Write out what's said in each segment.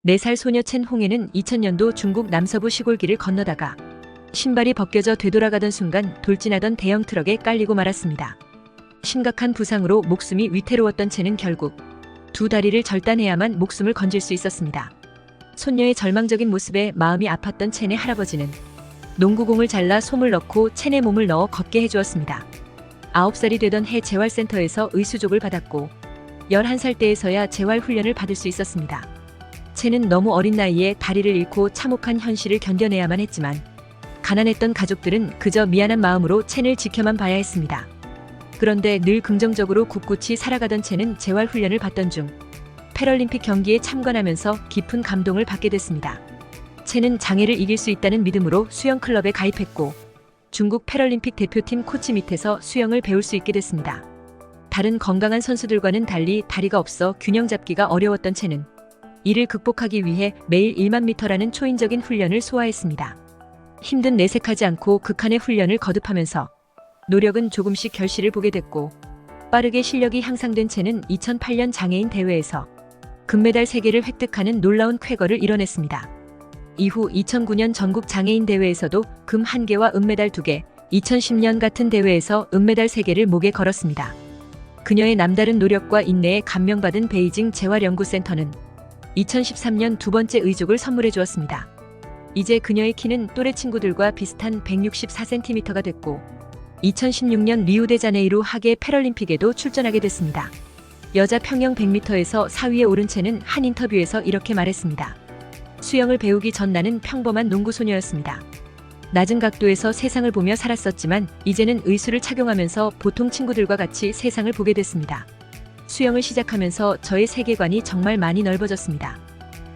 4살 소녀 첸 홍에는 2000년도 중국 남서부 시골길을 건너다가 신발이 벗겨져 되돌아가던 순간 돌진하던 대형 트럭에 깔리고 말았습니다. 심각한 부상으로 목숨이 위태로웠던 첸은 결국 두 다리를 절단해야만 목숨을 건질 수 있었습니다. 손녀의 절망적인 모습에 마음이 아팠던 첸의 할아버지는 농구공을 잘라 솜을 넣고 첸의 몸을 넣어 걷게 해주었습니다. 9살이 되던 해 재활센터에서 의수족을 받았고 11살 때에서야 재활훈련을 받을 수 있었습니다. 첸은 너무 어린 나이에 다리를 잃고 참혹한 현실을 견뎌내야만 했지만 가난했던 가족들은 그저 미안한 마음으로 첸을 지켜만 봐야 했습니다. 그런데 늘 긍정적으로 굳굳이 살아가던 첸은 재활훈련을 받던 중 패럴림픽 경기에 참관하면서 깊은 감동을 받게 됐습니다. 첸은 장애를 이길 수 있다는 믿음으로 수영클럽에 가입했고 중국 패럴림픽 대표팀 코치 밑에서 수영을 배울 수 있게 됐습니다. 다른 건강한 선수들과는 달리 다리가 없어 균형 잡기가 어려웠던 첸은 이를 극복하기 위해 매일 1만 미터라는 초인적인 훈련을 소화했습니다. 힘든 내색하지 않고 극한의 훈련을 거듭하면서 노력은 조금씩 결실을 보게 됐고 빠르게 실력이 향상된 첸은 2008년 장애인 대회에서 금메달 3개를 획득하는 놀라운 쾌거를 이뤄냈습니다. 이후 2009년 전국 장애인 대회에서도 금 1개와 은메달 2개, 2010년 같은 대회에서 은메달 3개를 목에 걸었습니다. 그녀의 남다른 노력과 인내에 감명받은 베이징 재활연구센터는 2013년 두 번째 의족을 선물해 주었습니다. 이제 그녀의 키는 또래 친구들과 비슷한 164cm가 됐고 2016년 리우데자네이루 하계 패럴림픽에도 출전하게 됐습니다. 여자 평영 100m에서 4위에 오른 첸은 한 인터뷰에서 이렇게 말했습니다. 수영을 배우기 전 나는 평범한 농구소녀였습니다. 낮은 각도에서 세상을 보며 살았었지만 이제는 의수를 착용하면서 보통 친구들과 같이 세상을 보게 됐습니다. 수영을 시작하면서 저의 세계관이 정말 많이 넓어졌습니다.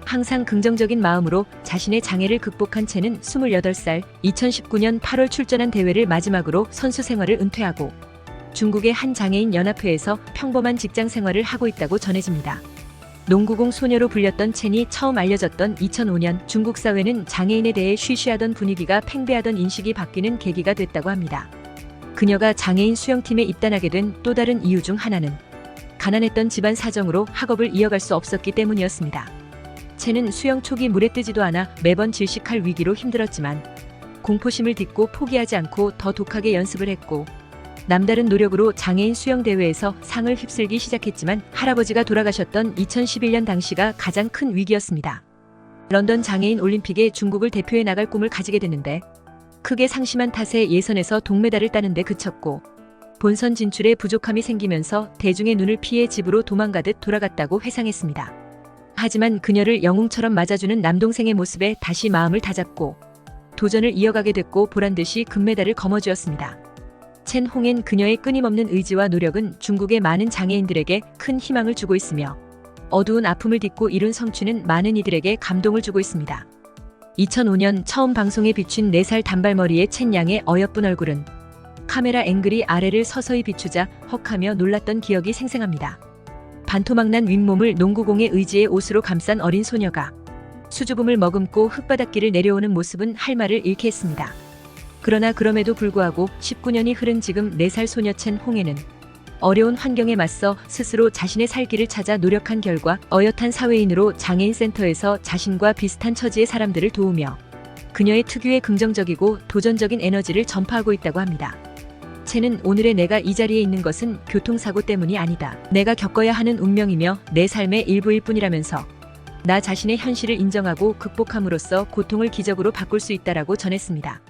항상 긍정적인 마음으로 자신의 장애를 극복한 첸은 28살 2019년 8월 출전한 대회를 마지막으로 선수 생활을 은퇴하고 중국의 한 장애인 연합회에서 평범한 직장 생활을 하고 있다고 전해집니다. 농구공 소녀로 불렸던 첸이 처음 알려졌던 2005년 중국 사회는 장애인에 대해 쉬쉬하던 분위기가 팽배하던 인식이 바뀌는 계기가 됐다고 합니다. 그녀가 장애인 수영팀에 입단하게 된 또 다른 이유 중 하나는 가난했던 집안 사정으로 학업을 이어갈 수 없었기 때문이었습니다. 첸은 수영 초기 물에 뜨지도 않아 매번 질식할 위기로 힘들었지만 공포심을 딛고 포기하지 않고 더 독하게 연습을 했고 남다른 노력으로 장애인 수영 대회에서 상을 휩쓸기 시작했지만 할아버지가 돌아가셨던 2011년 당시가 가장 큰 위기였습니다. 런던 장애인 올림픽에 중국을 대표해 나갈 꿈을 가지게 됐는데 크게 상심한 탓에 예선에서 동메달을 따는데 그쳤고 본선 진출에 부족함이 생기면서 대중의 눈을 피해 집으로 도망가듯 돌아갔다고 회상했습니다. 하지만 그녀를 영웅처럼 맞아주는 남동생의 모습에 다시 마음을 다잡고 도전을 이어가게 됐고 보란듯이 금메달을 거머쥐었습니다. 첸 홍엔 그녀의 끊임없는 의지와 노력은 중국의 많은 장애인들에게 큰 희망을 주고 있으며 어두운 아픔을 딛고 이룬 성취는 많은 이들에게 감동을 주고 있습니다. 2005년 처음 방송에 비춘 4살 단발머리의 첸 양의 어여쁜 얼굴은 카메라 앵글이 아래를 서서히 비추자 헉하며 놀랐던 기억이 생생합니다. 반토막난 윗몸을 농구공의 의지의 옷으로 감싼 어린 소녀가 수줍음을 머금고 흙바닥길을 내려오는 모습은 할 말을 잃게 했습니다. 그러나 그럼에도 불구하고 19년이 흐른 지금 4살 소녀 첸 홍에는 어려운 환경에 맞서 스스로 자신의 살 길을 찾아 노력한 결과 어엿한 사회인으로 장애인 센터에서 자신과 비슷한 처지의 사람들을 도우며 그녀의 특유의 긍정적이고 도전적인 에너지를 전파하고 있다고 합니다. 첸은 오늘의 내가 이 자리에 있는 것은 교통사고 때문이 아니다. 내가 겪어야 하는 운명이며 내 삶의 일부일 뿐이라면서 나 자신의 현실을 인정하고 극복함으로써 고통을 기적으로 바꿀 수 있다라고 전했습니다.